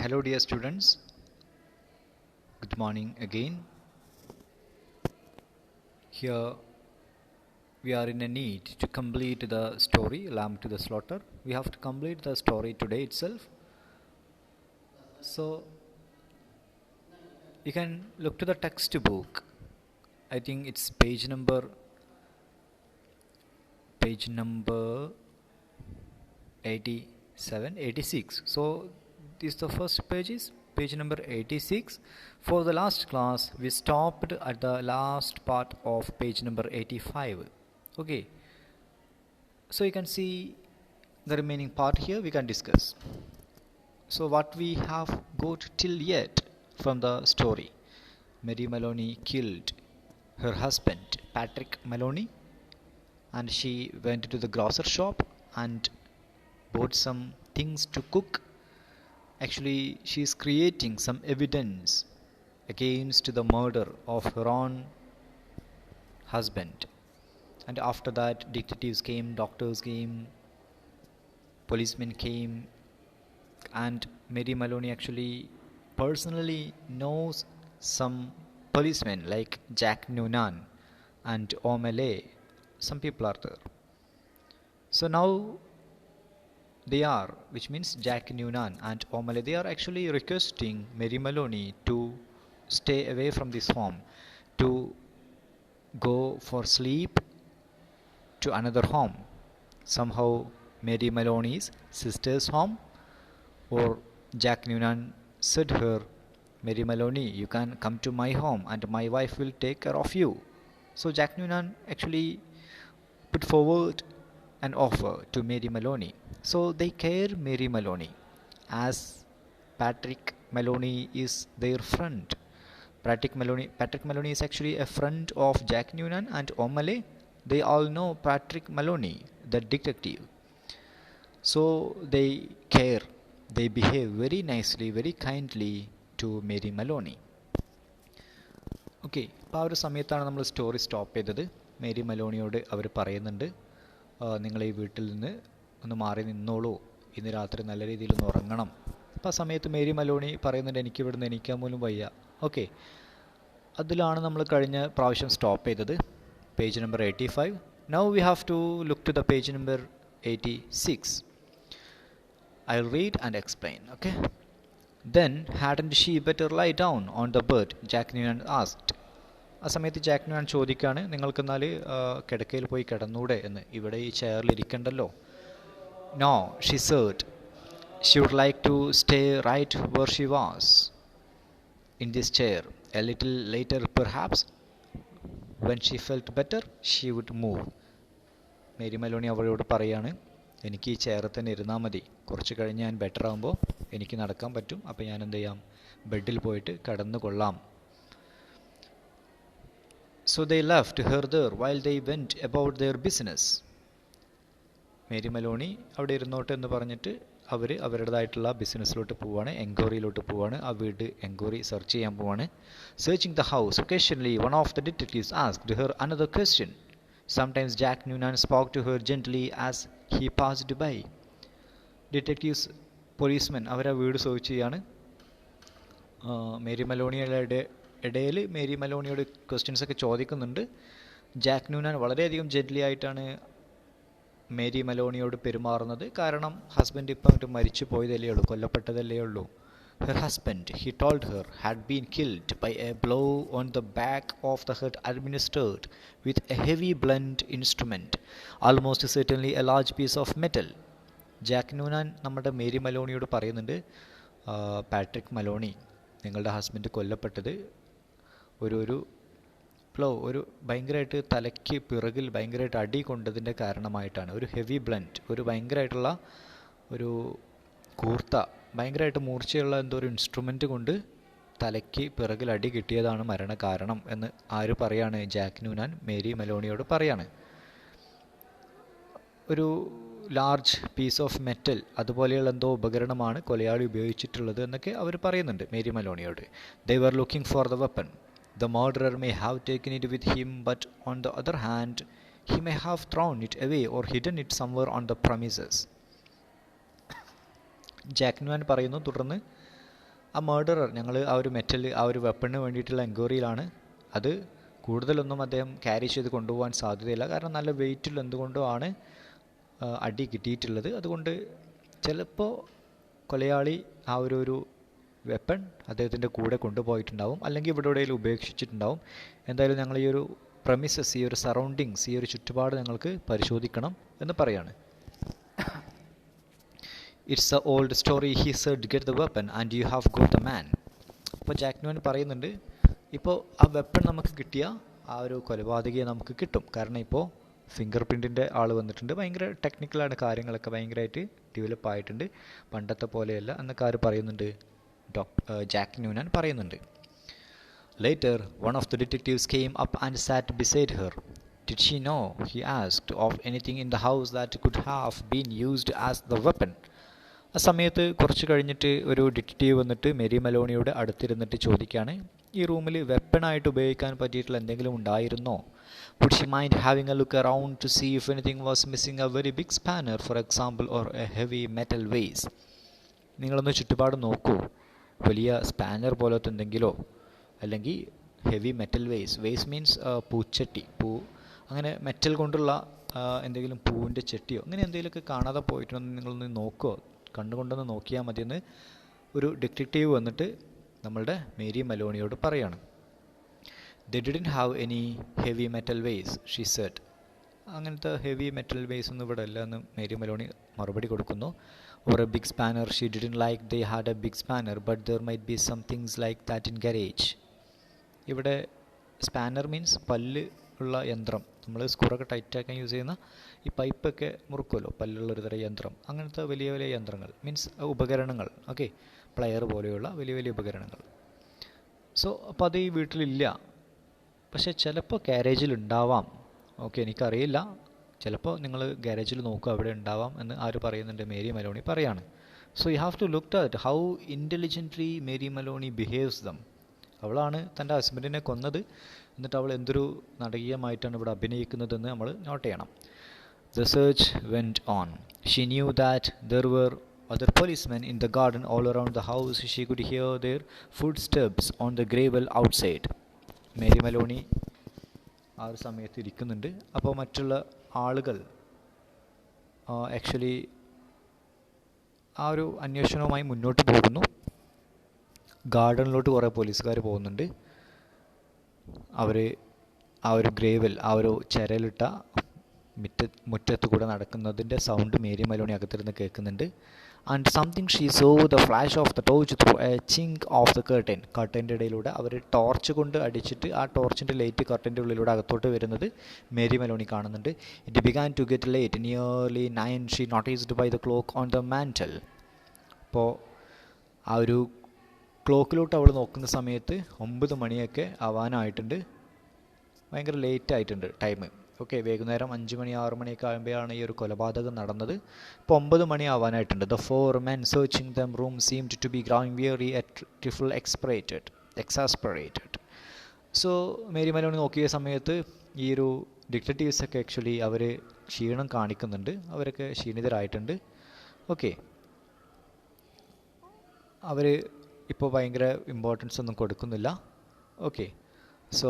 Hello dear students, good morning again. Here we are in a need to complete the story Lamb to the Slaughter. We have to complete the story today itself. So you can look to the textbook. I think it's page number 87, 86. So this the first page is page number 86. For the last class we stopped at the last part of page number 85. Okay, so you can see the remaining part here we can discuss. So what we have got till yet from the story: Mary Maloney killed her husband Patrick Maloney, and she went to the grocer shop and bought some things to cook. Actually, she is creating some evidence against the murder of her own husband. And after that, detectives came, doctors came, policemen came, and Mary Maloney actually personally knows some policemen like Jack Noonan and O'Malley. Some people are there. So now they are, which means Jack Noonan and O'Malley, they are actually requesting Mary Maloney to stay away from this home, to go for sleep to another home, somehow Mary Maloney's sister's home. Or Jack Noonan said her, Mary Maloney, you can come to my home and my wife will take care of you. So Jack Noonan actually put forward an offer to Mary Maloney. So they care Mary Maloney as Patrick Maloney is their friend. Patrick Maloney is actually a friend of Jack Noonan and O'Malley. They all know Patrick Maloney, the detective. So they care. They behave very nicely, very kindly to Mary Maloney. Okay, അപ്പോൾ ആ ഒരു സമയത്താണ് നമ്മൾ story stop ചെയ്തത്. Mary മലോണിയോട് അവർ പറയുന്നുണ്ട്, നിങ്ങൾ ഈ വീട്ടിൽ നിന്ന് ഒന്ന് മാറി നിന്നോളൂ, ഇന്ന് രാത്രി നല്ല രീതിയിൽ ഒന്ന് ഉറങ്ങണം. അപ്പോൾ ആ സമയത്ത് മേരി മലോണി പറയുന്നുണ്ട്, എനിക്ക് ഇവിടുന്ന് എണീക്കാൻ പോലും വയ്യ. ഓക്കെ, അതിലാണ് നമ്മൾ കഴിഞ്ഞ പ്രാവശ്യം സ്റ്റോപ്പ് ചെയ്തത്, page number 85. Now we have to look to the page number 86. I'll read and explain, okay? Then hadn't she better lie down on the bed? Jack Noonan asked. ആ സമയത്ത് ജാക്ക് നൂനാൻ ചോദിക്കുകയാണ്, നിങ്ങൾക്കെന്നാൽ കിടക്കയിൽ പോയി കിടന്നൂടെ എന്ന്, ഇവിടെ ഈ ചെയറിൽ ഇരിക്കണ്ടല്ലോ. No, she said. She would like to stay right where she was, in this chair. A little later perhaps, when she felt better, she would move. Mary Meloni അവളോട് പറയാണ്, എനിക്ക് ഈ ചെയറിൽ തന്നെ ഇരുന്നാൽ മതി, കുറച്ച് കഴിഞ്ഞ് ഞാൻ ബെറ്റർ ആകുമ്പോൾ എനിക്ക് നടക്കാൻ പറ്റും, അപ്പോൾ ഞാൻ എന്ത് ചെയ്യാം, ബെഡിൽ പോയിട്ട് കിടന്നു കൊള്ളാം. So they left her there while they went about their business. Mary Maloney അവിടെ ഇരുന്നോട്ടെ എന്ന് പറഞ്ഞിട്ട് അവർ അവരുടേതായിട്ടുള്ള ബിസിനസ്സിലോട്ട് പോവാണ്, എൻക്വയറിയിലോട്ട് പോവാണ്, ആ വീട് എൻക്വയറി സെർച്ച് ചെയ്യാൻ പോവാണ്. Searching the house, occasionally one of the detectives asked her another question. Sometimes Jack Noonan spoke to her gently as he passed by. Detectives, policemen, അവർ ആ വീട് സെർച്ച് ചെയ്യാണ്. മേരി മലോണിയുടെ ഇടയിൽ മേരി മലോണിയോട് ക്വസ്റ്റ്യൻസ് ഒക്കെ ചോദിക്കുന്നുണ്ട്. Jack നൂനാൻ വളരെയധികം gently ആയിട്ടാണ് Mary മലോണിയോട് പെരുമാറുന്നത്. കാരണം ഹസ്ബൻഡ് ഇപ്പം അങ്ങോട്ട് മരിച്ചു പോയതല്ലേ ഉള്ളൂ, കൊല്ലപ്പെട്ടതല്ലേ ഉള്ളൂ. Her husband, he told her, had been killed by a blow on the back of the head administered with a heavy blunt instrument, almost certainly a large piece of metal. Jack Noonan നമ്മുടെ Mary മലോണിയോട് പറയുന്നുണ്ട്, Patrick Meloni, നിങ്ങളുടെ husband കൊല്ലപ്പെട്ടത് ഒരു plough, ഒരു ഭയങ്കരമായിട്ട് തലയ്ക്ക് പിറകിൽ ഭയങ്കരമായിട്ട് അടി കൊണ്ടതിൻ്റെ കാരണമായിട്ടാണ്. ഒരു ഹെവി ബ്ലൻറ്റ്, ഒരു ഭയങ്കരമായിട്ടുള്ള ഒരു കൂർത്ത, ഭയങ്കരമായിട്ട് മൂർച്ചയുള്ള എന്തോ ഒരു ഇൻസ്ട്രുമെൻ്റ് കൊണ്ട് തലയ്ക്ക് പിറകിൽ അടി കിട്ടിയതാണ് മരണകാരണം എന്ന് ആര് പറയാണ്, ജാക്ക് നൂനാൻ മേരി മലോണിയോട് പറയാണ്. ഒരു ലാർജ് പീസ് ഓഫ് മെറ്റൽ, അതുപോലെയുള്ള എന്തോ ഉപകരണമാണ് കൊലയാളി ഉപയോഗിച്ചിട്ടുള്ളത് എന്നൊക്കെ അവർ പറയുന്നുണ്ട് Mary മലോണിയോട്. They were looking for the weapon. The murderer may have taken it with him, but on the other hand, he may have thrown it away or hidden it somewhere on the premises. Jack Noonan പറയുന്നു, തുടർന്ന് ആ murderer, ഞങ്ങൾ ആ ഒരു metal, ആ ഒരു വെപ്പണിന് വേണ്ടിയിട്ടുള്ള എൻക്വയറിയിലാണ്. അത് കൂടുതലൊന്നും അദ്ദേഹം ക്യാരി ചെയ്ത് കൊണ്ടുപോകാൻ സാധ്യതയില്ല, കാരണം നല്ല വെയിറ്റിൽ എന്തുകൊണ്ടോ ആണ് അടി കിട്ടിയിട്ടുള്ളത്. അതുകൊണ്ട് ചിലപ്പോൾ കൊലയാളി ആ ഒരു വെപ്പൺ അദ്ദേഹത്തിൻ്റെ കൂടെ കൊണ്ടുപോയിട്ടുണ്ടാവും, അല്ലെങ്കിൽ ഇവിടെ എവിടെയെങ്കിലും ഉപേക്ഷിച്ചിട്ടുണ്ടാവും. എന്തായാലും ഞങ്ങൾ ഈ ഒരു പ്രമിസസ്, ഈ ഒരു സറൗണ്ടിങ്സ്, ഈ ഒരു ചുറ്റുപാട് ഞങ്ങൾക്ക് പരിശോധിക്കണം എന്ന് പറയാണ്. It's A old story, he said get the weapon and you have got the man. ഇപ്പോൾ ജാക്ക് ന്യൂമാൻ പറയുന്നുണ്ട്, ഇപ്പോൾ ആ വെപ്പൺ നമുക്ക് കിട്ടിയ ആ ഒരു കൊലപാതകയെ നമുക്ക് കിട്ടും, കാരണം ഇപ്പോൾ ഫിംഗർ പ്രിൻറ്റിൻ്റെ ആൾ വന്നിട്ടുണ്ട്, ഭയങ്കര ടെക്നിക്കലാണ്, കാര്യങ്ങളൊക്കെ ഭയങ്കരമായിട്ട് ഡെവലപ്പ് ആയിട്ടുണ്ട്, പണ്ടത്തെ പോലെയല്ല എന്നൊക്കെ ആര് പറയുന്നുണ്ട്, ജാക്ക് ന്യൂമാൻ പറയുന്നുണ്ട്. Later, one of the detectives came up and sat beside her. Did she know, he asked, of anything in the house that could have been used as the weapon? ആ സമയത്ത് കുറച്ച് കഴിഞ്ഞിട്ട് ഒരു detective വന്നിട്ട് Mary മലോണിയുടെ അടുത്തിരുന്നിട്ട് ചോദിക്കുകയാണ്, ഈ റൂമിൽ വെപ്പണായിട്ട് ഉപയോഗിക്കാൻ പറ്റിയിട്ടുള്ള എന്തെങ്കിലും ഉണ്ടായിരുന്നോ? Would she mind having a look around to see if anything was missing, a very big spanner, for example, or a heavy metal vase? നിങ്ങളൊന്ന് ചുറ്റുപാട് നോക്കൂ, വലിയ സ്പാനർ പോലത്തെ എന്തെങ്കിലോ, അല്ലെങ്കിൽ ഹെവി മെറ്റൽ വേസ് മീൻസ് പൂച്ചട്ടി, അങ്ങനെ മെറ്റൽ കൊണ്ടുള്ള എന്തെങ്കിലും പൂവിൻ്റെ ചട്ടിയോ അങ്ങനെ എന്തെങ്കിലുമൊക്കെ കാണാതെ പോയിട്ടുണ്ടെന്ന് നിങ്ങളൊന്ന് നോക്കുമോ, കണ്ടുകൊണ്ടൊന്ന് നോക്കിയാൽ മതിയെന്ന് ഒരു ഡിറ്റക്റ്റീവ് വന്നിട്ട് നമ്മളുടെ മേരി മലോണിയോട് പറയാണ്. They didn't have any heavy metal vase, she said. അങ്ങനത്തെ ഹെവി മെറ്റൽ വേസ് ഒന്നും ഇവിടെ അല്ല എന്ന് മേരി മലോണി മറുപടി കൊടുക്കുന്നു. Or a big spanner, she didn't like they had a big spanner, but there might be some things like that in garage. ഇവിടെ spanner means പല്ല് ഉള്ള യന്ത്രം, നമ്മൾ സ്ക്രൂറൊക്കെ ടൈറ്റാക്കാൻ യൂസ് ചെയ്യുന്ന ഈ പൈപ്പൊക്കെ മുറുക്കുമല്ലോ, പല്ലുള്ളൊരു തരം യന്ത്രം, അങ്ങനത്തെ വലിയ വലിയ യന്ത്രങ്ങൾ മീൻസ് ഉപകരണങ്ങൾ, ഓക്കെ, പ്ലെയർ പോലെയുള്ള വലിയ വലിയ ഉപകരണങ്ങൾ. സോ അപ്പോൾ അത് ഈ വീട്ടിലില്ല, പക്ഷേ ചിലപ്പോൾ ഗാരേജിൽ ഉണ്ടാവാം. ഓക്കെ, എനിക്കറിയില്ല, ചിലപ്പോൾ നിങ്ങൾ ഗാരേജിൽ നോക്കുക, അവിടെ ഉണ്ടാവാം എന്ന് ആര് പറയുന്നുണ്ട്, മേരി മലോണി പറയാണ്. So you have to look at how intelligently Mary Maloney behaves them. അവളാണ് തൻ്റെ ഹസ്ബൻഡിനെ കൊന്നത്, എന്നിട്ട് അവൾ എന്തൊരു നാടകീയമായിട്ടാണ് ഇവിടെ അഭിനയിക്കുന്നതെന്ന് നമ്മൾ നോട്ട് ചെയ്യണം. The search went on. She knew that there were other policemen in the garden all around the house. She could hear their footsteps on the gravel outside. Mary Meloni ആ ഒരു സമയത്ത് ഇരിക്കുന്നുണ്ട്. അപ്പോൾ മറ്റുള്ള ആളുകൾ ആക്ച്വലി ആ ഒരു അന്വേഷണവുമായി മുന്നോട്ട് പോകുന്നു. ഗാർഡനിലോട്ട് കുറേ പോലീസുകാർ പോകുന്നുണ്ട്. അവർ ആ ഒരു ഗ്രേവൽ, ആ ഒരു ചരലിട്ട മുറ്റത്ത് കൂടെ നടക്കുന്നതിൻ്റെ സൗണ്ട് മേരി മലോണി അകത്തിരുന്ന് കേൾക്കുന്നുണ്ട്. And something she saw the flash of the torch through a chink of the curtain. കർട്ടൻ്റെ ഇടയിലൂടെ അവർ ടോർച്ച് കൊണ്ട് അടിച്ചിട്ട് ആ ടോർച്ചിൻ്റെ ലൈറ്റ് കർട്ടൻ്റെ ഉള്ളിലൂടെ അകത്തോട്ട് വരുന്നത് മേരി മലോണി കാണുന്നുണ്ട്. It began to get late, nearly 9 she noticed by the clock on the mantel. അപ്പോൾ ആ ഒരു ക്ലോക്കിലോട്ട് അവൾ നോക്കുന്ന സമയത്ത് 9 മണിയൊക്കെ ആവാനായിട്ടുണ്ട്, ഭയങ്കര ലേറ്റ് ആയിട്ടുണ്ട് ടൈം. ഓക്കെ, വൈകുന്നേരം 5 മണി 6 മണിയൊക്കെ ആകുമ്പോഴാണ് ഈ ഒരു കൊലപാതകം നടന്നത്. ഇപ്പോൾ 9 മണി ആവാനായിട്ടുണ്ട്. The 4 men searching the room seemed to be growing weary, a trifle exasperated. So Mary Maloney നോക്കിയ സമയത്ത് ഈ ഒരു ഡിറ്റക്റ്റീവ്സൊക്കെ ആക്ച്വലി അവർ ക്ഷീണം കാണിക്കുന്നുണ്ട്, അവരൊക്കെ ക്ഷീണിതരായിട്ടുണ്ട്. ഓക്കെ, അവർ ഇപ്പോൾ ഭയങ്കര ഇമ്പോർട്ടൻസ് ഒന്നും കൊടുക്കുന്നില്ല. ഓക്കെ, സോ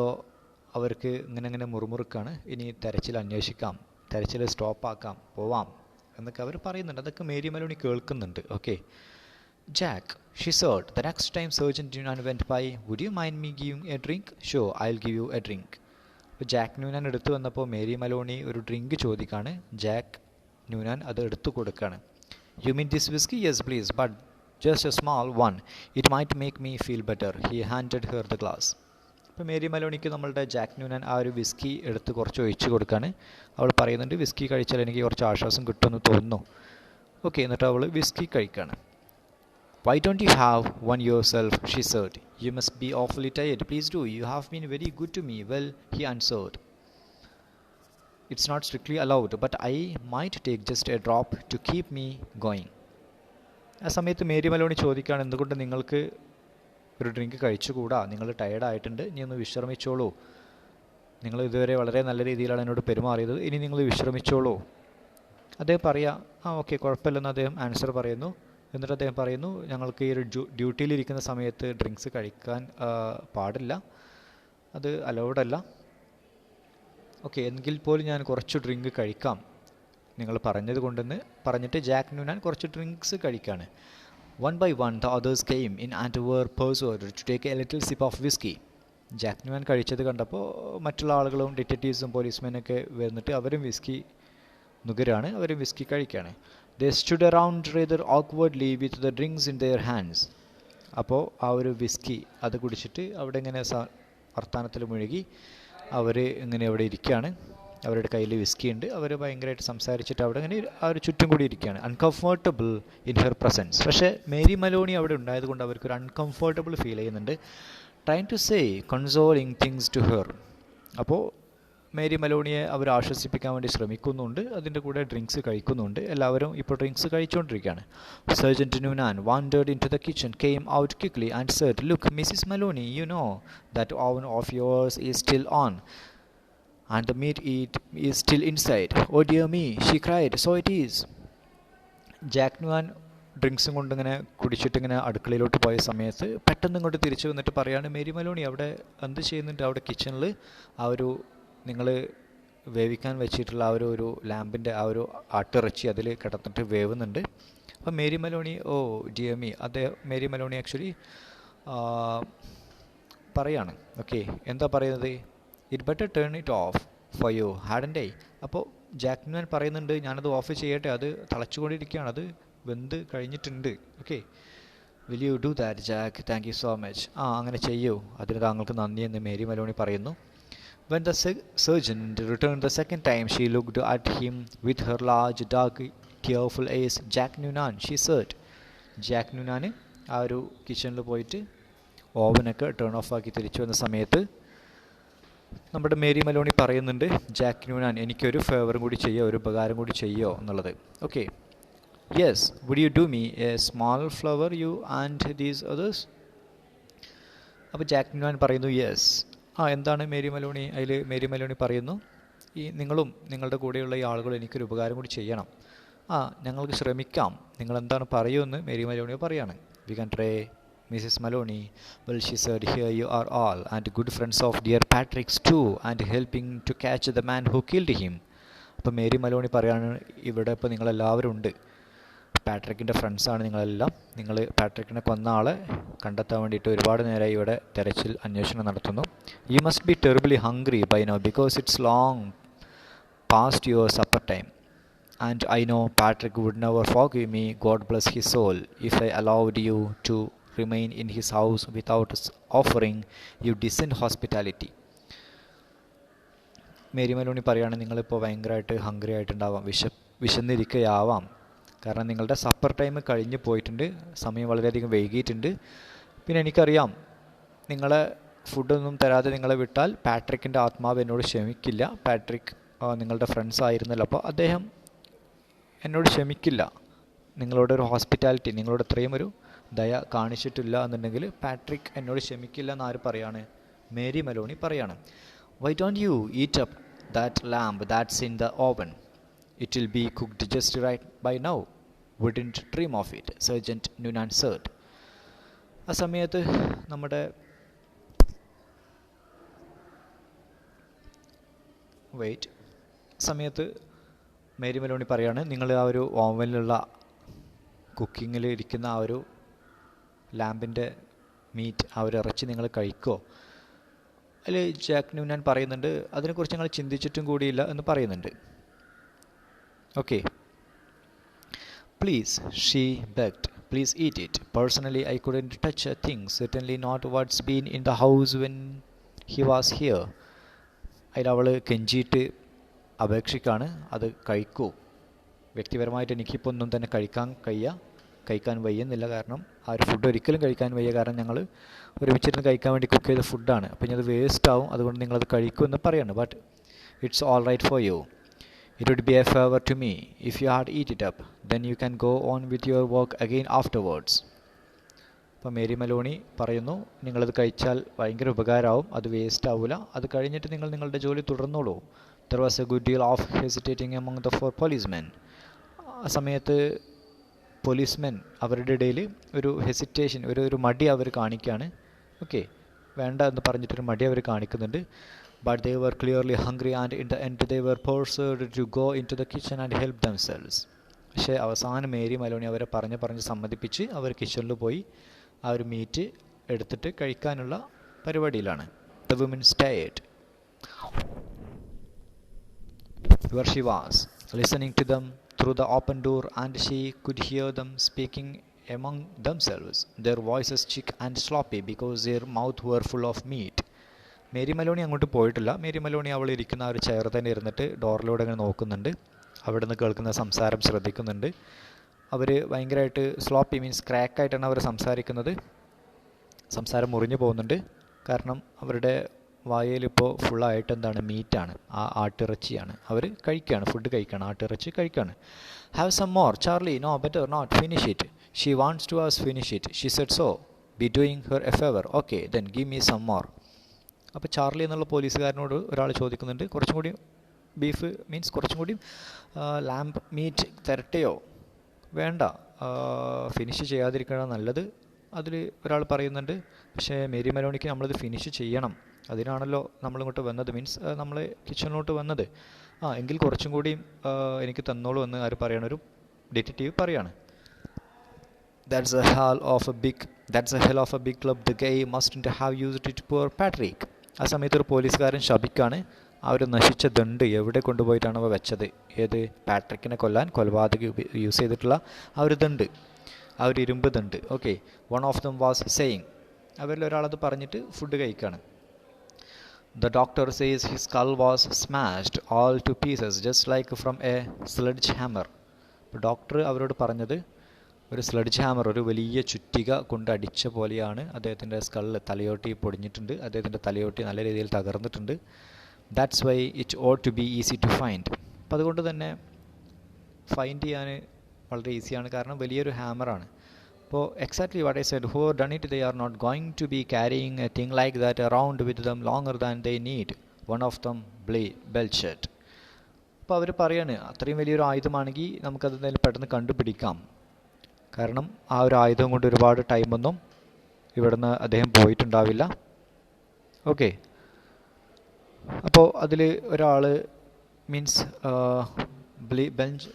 അവർക്ക് ഇങ്ങനെ മുറുമുറുക്കാണ്, ഇനി തെരച്ചിൽ അന്വേഷിക്കാം, തെരച്ചിൽ സ്റ്റോപ്പാക്കാം, പോവാം എന്നൊക്കെ അവർ പറയുന്നുണ്ട്. അതൊക്കെ മേരി മലോണി കേൾക്കുന്നുണ്ട്. Okay, Jack, she said, the next time Sergeant Newnan went by, would you mind me giving a drink? Sure, I'll give you a drink. അപ്പോൾ ജാക്ക് ന്യൂനാൻ എടുത്തു വന്നപ്പോൾ മേരി മലോണി ഒരു ഡ്രിങ്ക് ചോദിക്കാണ്. ജാക്ക് ന്യൂനാൻ അത് എടുത്തു കൊടുക്കുകയാണ്. You mean this whiskey? Yes, please, but just a small one. It might make me feel better. He handed her the glass. അപ്പോൾ Mary മലോണിക്ക് നമ്മളുടെ ജാക്ക് ന്യൂനാൻ ആ ഒരു വിസ്കി എടുത്ത് കുറച്ച് ഒഴിച്ച് കൊടുക്കുകയാണ്. അവൾ പറയുന്നുണ്ട്, വിസ്കി കഴിച്ചാൽ എനിക്ക് കുറച്ച് ആശ്വാസം കിട്ടുമെന്ന് തോന്നുന്നു. ഓക്കെ, എന്നിട്ട് അവൾ വിസ്കി കഴിക്കുകയാണ്. Why don't you have one yourself? She said. You must be awfully tired. Please do. You have been very good to me. Well, he answered. It's not strictly allowed, but I might take just a drop to keep me going. ആ സമയത്ത് Mary Meloni ചോദിക്കുകയാണ്, എന്തുകൊണ്ട് നിങ്ങൾക്ക് ഒരു drink കഴിച്ചുകൂടാ? നിങ്ങൾ ടയേർഡായിട്ടുണ്ട്, ഇനി ഒന്ന് വിശ്രമിച്ചോളൂ. നിങ്ങൾ ഇതുവരെ വളരെ നല്ല രീതിയിലാണ് എന്നോട് പെരുമാറിയത്, ഇനി നിങ്ങൾ വിശ്രമിച്ചോളൂ. അദ്ദേഹം പറയാം, ആ ഓക്കെ കുഴപ്പമില്ലെന്ന് അദ്ദേഹം ആൻസർ പറയുന്നു. എന്നിട്ട് അദ്ദേഹം പറയുന്നു, ഞങ്ങൾക്ക് ഈ ഒരു ഡ്യൂട്ടിയിലിരിക്കുന്ന സമയത്ത് ഡ്രിങ്ക്സ് കഴിക്കാൻ പാടില്ല, അത് അലൗഡ് അല്ല. ഓക്കെ, എങ്കിൽ പോലും ഞാൻ കുറച്ച് ഡ്രിങ്ക് കഴിക്കാം നിങ്ങൾ പറഞ്ഞത് കൊണ്ടെന്ന് പറഞ്ഞിട്ട് ജാക്ക് ന്യൂനാൻ കുറച്ച് ഡ്രിങ്ക്സ് കഴിക്കുകയാണ്. One by one the others came in and were persuaded to take a little sip of whisky. Jack Noonan കഴിച്ചത് കണ്ടപ്പോൾ മറ്റുള്ള ആളുകളും ഡിറ്റക്റ്റീവ്സും പോലീസ്മാനൊക്കെ വന്നിട്ട് അവരും വിസ്കി നുകരാണ്, അവരും വിസ്കി കഴിക്കുകയാണ്. They stood around rather awkwardly with the drinks in their hands. അപ്പോൾ ആ ഒരു വിസ്കി അത് കുടിച്ചിട്ട് അവിടെ ഇങ്ങനെ വർത്തമാനത്തിൽ മുഴുകി അവർ ഇങ്ങനെ അവിടെ ഇരിക്കുകയാണ്. അവരുടെ കയ്യിൽ വിസ്കി ഉണ്ട്, അവർ ഭയങ്കരമായിട്ട് സംസാരിച്ചിട്ട് അവിടെ ഇങ്ങനെ ആ ഒരു ചുറ്റും കൂടി ഇരിക്കുകയാണ്. Uncomfortable in her presence. പക്ഷേ മേരി മലോണി അവിടെ ഉണ്ടായതുകൊണ്ട് അവർക്കൊരു അൺകംഫർട്ടബിൾ ഫീൽ ചെയ്യുന്നുണ്ട്. Trying to say consoling things to her. അപ്പോൾ മേരി മലോണിയെ അവർ ആശ്വസിപ്പിക്കാൻ വേണ്ടി ശ്രമിക്കുന്നുണ്ട്, അതിൻ്റെ കൂടെ ഡ്രിങ്ക്സ് കഴിക്കുന്നുണ്ട്. എല്ലാവരും ഇപ്പോൾ ഡ്രിങ്ക്സ് കഴിച്ചുകൊണ്ടിരിക്കുകയാണ്. Sergeant Noonan wandered into the kitchen, came out quickly and said, "Look, Mrs. Maloney, you know that oven of yours is still on and the meat is still inside." "Oh dear me," she cried, "so it is." Jack Noonan ഡ്രിങ്ക്സും കൊണ്ട് ഇങ്ങനെ കുടിച്ചിട്ട് ഇങ്ങനെ അടുക്കളയിലോട്ട് പോയ സമയത്ത് പെട്ടെന്ന് ഇങ്ങോട്ട് തിരിച്ചു വന്നിട്ട് പറയാണ്, മേരി മലോണി അവിടെ എന്ത് ചെയ്യുന്നുണ്ട്? അവിടെ കിച്ചണിൽ ആ ഒരു നിങ്ങൾ വേവിക്കാൻ വെച്ചിട്ടുള്ള ആ ഒരു ലാമ്പിൻ്റെ ആ ഒരു ആട്ടിറച്ചി അതിൽ കിടന്നിട്ട് വേവുന്നുണ്ട്. അപ്പം Mary Maloney, oh dear me, Mary Maloney actually പറയാണ്. ഓക്കെ, എന്താ പറയുന്നത്? It better turn it off for you hadn't I. അപ്പോൾ ജാക്ക് ന്യൂനാൻ പറയുന്നുണ്ട്, ഞാനത് ഓഫ് ചെയ്യട്ടെ, അത് തിളച്ചുകൊണ്ടിരിക്കുകയാണ്, അത് വെന്ത് കഴിഞ്ഞിട്ടുണ്ട്. Okay, will you do that Jack? Thank you so much. അങ്ങനെ ചെയ്യൂ, അതിന് താങ്കൾക്ക് നന്ദി എന്ന് മേരി മലോണി പറയുന്നു. When the surgeon returned the second time, she looked at him with her large, dark, tearful eyes. "Jack Noonan," she said. Jack Noonan ആ ഒരു കിച്ചണിൽ പോയിട്ട് ഓവനൊക്കെ ടേൺ ഓഫ് ആക്കി തിരിച്ചു വന്ന സമയത്ത് നമ്മുടെ മേരി മലോണി പറയുന്നുണ്ട്, ജാക്ക് ന്യൂനാൻ എനിക്കൊരു ഫേവറും കൂടി ചെയ്യുമോ, ഒരു ഉപകാരം കൂടി ചെയ്യുമോ എന്നുള്ളത്. Okay, yes, would you do me a small favour, you and these others? അപ്പോൾ ജാക്ക് ന്യൂനാൻ പറയുന്നു, യെസ്. എന്താണ് മേരി മലോണി? അതിൽ മേരി മലോണി പറയുന്നു, ഈ നിങ്ങളും നിങ്ങളുടെ കൂടെയുള്ള ഈ ആളുകൾ എനിക്കൊരു ഉപകാരം കൂടി ചെയ്യണം. ഞങ്ങൾക്ക് ശ്രമിക്കാം, നിങ്ങളെന്താണ് പറയുമെന്ന് മേരി മലോണി പറയാണ്. "We can try, Mrs Meloni." "Well," she said, "here you are all, and good friends of dear Patrick's too, and helping to catch the man who killed him." അപ്പോൾ മേരി മലോണി പറയാണ്, ഇവിടെ ഇപ്പോൾ നിങ്ങളെല്ലാവരും ഉണ്ട്, പാട്രിക്കിൻ്റെ ഫ്രണ്ട്സാണ് നിങ്ങളെല്ലാം. നിങ്ങൾ പാട്രിക്കിനെ കൊന്ന ആളെ കണ്ടെത്താൻ വേണ്ടിയിട്ട് ഒരുപാട് നേരമായി ഇവിടെ തെരച്ചിൽ അന്വേഷണം നടത്തുന്നു. "You must be terribly hungry by now because it's long past your supper time. And I know Patrick would never forgive me, God bless his soul, if I allowed you to remain in his house without offering you decent hospitality." Mary Meloni പറയുകയാണ്, നിങ്ങളിപ്പോൾ ഭയങ്കരമായിട്ട് hungry ആയിട്ടുണ്ടാവാം, വിശന്നിരിക്കുകയാവാം, കാരണം നിങ്ങളുടെ supper time കഴിഞ്ഞ് പോയിട്ടുണ്ട്, സമയം വളരെയധികം വൈകിയിട്ടുണ്ട്. പിന്നെ എനിക്കറിയാം നിങ്ങളെ ഫുഡൊന്നും തരാതെ നിങ്ങളെ വിട്ടാൽ പാട്രിക്കിൻ്റെ ആത്മാവ് എന്നോട് ക്ഷമിക്കില്ല. പാട്രിക്ക് നിങ്ങളുടെ ഫ്രണ്ട്സ് ആയിരുന്നല്ലോ, അപ്പോൾ അദ്ദേഹം എന്നോട് ക്ഷമിക്കില്ല. നിങ്ങളോട് ഒരു ഹോസ്പിറ്റാലിറ്റി, നിങ്ങളോട് ഇത്രയും ഒരു ദയ കാണിച്ചിട്ടില്ല എന്നുണ്ടെങ്കിൽ പാട്രിക്ക് എന്നോട് ക്ഷമിക്കില്ല എന്നാര് പറയാണ്? മേരി മലോണി പറയാണ്. "Why don't you eat up that lamb that's in the oven? It will be cooked just right by now. Wouldn't dream of it," Sergeant Noonan said. ആ സമയത്ത് നമ്മുടെ സമയത്ത് മേരി മലോണി പറയാണ്, നിങ്ങൾ ആ ഒരു ഓവനിലുള്ള കുക്കിങ്ങിൽ ഇരിക്കുന്ന ആ ഒരു ലാമ്പിൻ്റെ മീറ്റ്, ആ ഒരു ഇറച്ചി നിങ്ങൾ കഴിക്കുമോ? അതിൽ ജാക്ക് ന്യൂനാൻ പറയുന്നുണ്ട്, അതിനെക്കുറിച്ച് ഞങ്ങൾ ചിന്തിച്ചിട്ടും കൂടിയില്ല എന്ന് പറയുന്നുണ്ട്. Okay, "Please," she begged, "please eat it. Personally, I couldn't touch a thing, certainly not what's been in the house when he was here." അതിൽ അവൾ കെഞ്ചിയിട്ട് അപേക്ഷിക്കാണ്, അത് കഴിക്കൂ. വ്യക്തിപരമായിട്ട് എനിക്കിപ്പോൾ ഒന്നും തന്നെ കഴിക്കാൻ വയ്യുന്നില്ല, കാരണം ആ ഒരു ഫുഡ് ഒരിക്കലും കഴിക്കാൻ വയ്യ, കാരണം ഞങ്ങൾ ഒരുമിച്ചിരുന്ന് കഴിക്കാൻ വേണ്ടി കുക്ക് ചെയ്ത ഫുഡാണ്, അപ്പോൾ ഇനി അത് വേസ്റ്റ് ആവും, അതുകൊണ്ട് നിങ്ങളത് കഴിക്കൂ എന്ന് പറയാണ്. "But it's all right for you. It would be a favor to me if you had eat it up. Then you can go on with your work again afterwards." അപ്പോൾ മേരി മലോണി പറയുന്നു, നിങ്ങളത് കഴിച്ചാൽ ഭയങ്കര ഉപകാരമാവും, അത് waste ആവില്ല, അത് കഴിഞ്ഞിട്ട് നിങ്ങൾ നിങ്ങളുടെ ജോലി തുടർന്നോളൂ. There was a good deal of hesitating among the 4 policemen. ആ സമയത്ത് പോലീസ്മെൻ അവരുടെ ഇടയിൽ ഒരു ഹെസിറ്റേഷൻ, ഒരു മടി അവർ കാണിക്കുകയാണ്. ഓക്കെ, വേണ്ട എന്ന് പറഞ്ഞിട്ടൊരു മടി അവർ കാണിക്കുന്നുണ്ട്. But they were clearly hungry and in the end they were forced to go into the kitchen and help themselves. പക്ഷേ അവസാനം മേരി മലോണി അവരെ പറഞ്ഞ് സമ്മതിപ്പിച്ച് അവർ കിച്ചണിൽ പോയി ആ ഒരു മീറ്റ് എടുത്തിട്ട് കഴിക്കാനുള്ള പരിപാടിയിലാണ്. The woman stayed where she was, listening to them through the open door, and she could hear them speaking among themselves, their voices thick and sloppy because their mouths were full of meat. Mary Meloni അങ്ങോട്ട് പോയിട്ടില്ല. Mary Meloni അവൾ ഇരിക്കുന്ന ആ ഒരു chair തന്നെ ഇരുന്നിട്ട് ഡോറിലൂടെ ഇങ്ങനെ നോക്കുന്നുണ്ട്. അവിടെ നിന്ന് കേൾക്കുന്ന സംസാരം ശ്രദ്ധിക്കുന്നുണ്ട്. അവർ ഭയങ്കരമായിട്ട് സ്ലോപ്പി മീൻസ് ക്രാക്കായിട്ടാണ് അവർ സംസാരിക്കുന്നത്. സംസാരം മുറിഞ്ഞു പോകുന്നുണ്ട്. കാരണം അവരുടെ വായയിലിപ്പോൾ ഫുള്ളായിട്ട് എന്താണ്, മീറ്റാണ്, ആ ആട്ടിറച്ചിയാണ്. അവർ കഴിക്കുകയാണ്, ഫുഡ് കഴിക്കുകയാണ്, ആട്ടിറച്ചി കഴിക്കുകയാണ്. Have some more Charlie, no better not, finish it, she wants to us finish it, she said so, be doing her a favour, okay then give me some more. അപ്പോൾ ചാർലി എന്നുള്ള പോലീസുകാരനോട് ഒരാൾ ചോദിക്കുന്നുണ്ട്, കുറച്ചും കൂടി ബീഫ് മീൻസ് കുറച്ചും കൂടി lamp meet തരട്ടെയോ? വേണ്ട, ഫിനിഷ് ചെയ്യാതിരിക്കണം നല്ലത്. അതിൽ ഒരാൾ പറയുന്നുണ്ട്, പക്ഷേ മേരി മലോണിക്ക് നമ്മളിത് ഫിനിഷ് ചെയ്യണം, അതിനാണല്ലോ നമ്മളിങ്ങോട്ട് വന്നത്, മീൻസ് നമ്മൾ കിച്ചണിലോട്ട് വന്നത്. എങ്കിൽ കുറച്ചും കൂടി എനിക്ക് തന്നോളൂ എന്ന് ആര് പറയണം, ഒരു ഡിറ്റക്റ്റീവ് പറയാണ്. That's a hell of a big club. The guy mustn't have used it, poor Patrick. ആ സമയത്ത് ഒരു പോലീസുകാരൻ ശപിക്കാണ്, ആ ഒരു നശിച്ച ദണ്ട് എവിടെ കൊണ്ടുപോയിട്ടാണ് അവ വെച്ചത്? ഏത്? പാട്രിക്കിനെ കൊല്ലാൻ കൊലപാതകം യൂസ് ചെയ്തിട്ടുള്ള ആ ഒരു ദണ്ട്, ആ ഒരു ഇരുമ്പ് ദണ്ട്. Okay, one of them was saying, അവരിൽ ഒരാളത് പറഞ്ഞിട്ട് ഫുഡ് കഴിക്കുകയാണ്. The doctor says his skull was smashed all to pieces just like from a sledgehammer. അപ്പോൾ ഡോക്ടർ അവരോട് പറഞ്ഞത് ഒരു സ്ലെഡ്ജ് ഹാമർ, ഒരു വലിയ ചുറ്റിക കൊണ്ട് അടിച്ച പോലെയാണ് അദ്ദേഹത്തിൻ്റെ സ്കള്, തലയോട്ടി പൊടിഞ്ഞിട്ടുണ്ട്, അദ്ദേഹത്തിൻ്റെ തലയോട്ടി നല്ല രീതിയിൽ തകർന്നിട്ടുണ്ട്. That's why it ought to be easy to find. അപ്പോൾ അതുകൊണ്ട് തന്നെ ഫൈൻഡ് ചെയ്യാൻ വളരെ ഈസിയാണ്, കാരണം വലിയൊരു ഹാമറാണ്. അപ്പോൾ exactly what I said, who are done it, they are not going to be carrying a thing like that around with them longer than they need, one of them belched. അപ്പോൾ അവർ പറയാണ്, അത്രയും വലിയൊരു ആയുധമാണെങ്കിൽ നമുക്കത് എന്തായാലും പെട്ടെന്ന് കണ്ടുപിടിക്കാം, കാരണം ആ ഒരു ആയുധം കൊണ്ട് ഒരുപാട് ടൈമൊന്നും ഇവിടുന്ന് അദ്ദേഹം പോയിട്ടുണ്ടാവില്ല. ഓക്കെ, അപ്പോൾ അതിൽ ഒരാൾ മീൻസ്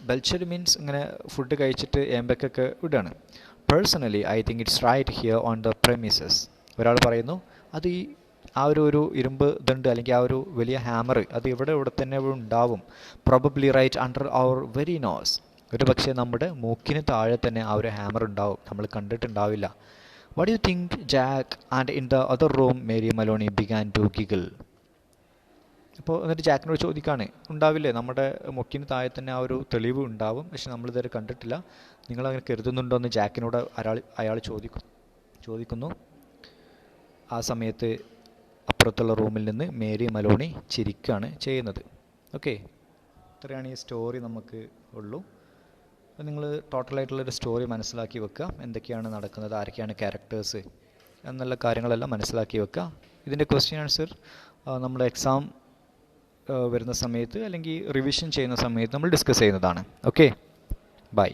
ബെൽച്ചഡ് മീൻസ് ഇങ്ങനെ ഫുഡ് കഴിച്ചിട്ട് ഏമ്പക്കൊക്കെ വിടുകയാണ്. Personally I think it's right here on the premises. ഒരാൾ പറയുന്നു, അത് ഈ ആ ഒരു ഇരുമ്പ് ദണ്ട് അല്ലെങ്കിൽ ആ ഒരു വലിയ ഹാമർ അത് ഇവിടെ തന്നെ ഉണ്ടാവും. Probably right under our very nose. ഒരു പക്ഷേ നമ്മുടെ മൂക്കിന് താഴെ തന്നെ ആ ഒരു ഹാമർ ഉണ്ടാവും, നമ്മൾ കണ്ടിട്ടുണ്ടാവില്ല. What you think Jack? And in the other room Mary Maloney began to giggle. അപ്പോൾ എന്നിട്ട് ജാക്കിനോട് ചോദിക്കാണ്, ഉണ്ടാവില്ലേ, നമ്മുടെ മൂക്കിന് താഴെ തന്നെ ആ ഒരു തെളിവ് ഉണ്ടാവും, പക്ഷെ നമ്മളിതുവരെ കണ്ടിട്ടില്ല, നിങ്ങളങ്ങനെ കരുതുന്നുണ്ടോ എന്ന് ജാക്കിനോട് അയാൾ ചോദിക്കുന്നു. ആ സമയത്ത് അപ്പുറത്തുള്ള റൂമിൽ നിന്ന് മേരി മലോണി ചിരിക്കുകയാണ് ചെയ്യുന്നത്. ഓക്കെ, ഇത്രയാണ് ഈ സ്റ്റോറി നമുക്ക് ഉള്ളൂ. അപ്പോൾ നിങ്ങൾ ടോട്ടലായിട്ടുള്ളൊരു സ്റ്റോറി മനസ്സിലാക്കി വെക്കുക, എന്തൊക്കെയാണ് നടക്കുന്നത്, ആരൊക്കെയാണ് ക്യാരക്ടേഴ്സ് എന്നുള്ള കാര്യങ്ങളെല്ലാം മനസ്സിലാക്കി വെക്കുക. ഇതിൻ്റെ ക്വസ്റ്റ്യൻ ആൻസർ നമ്മൾ എക്സാം വരുന്ന സമയത്ത് അല്ലെങ്കിൽ റിവിഷൻ ചെയ്യുന്ന സമയത്ത് നമ്മൾ ഡിസ്കസ് ചെയ്യുന്നതാണ്. Okay, by.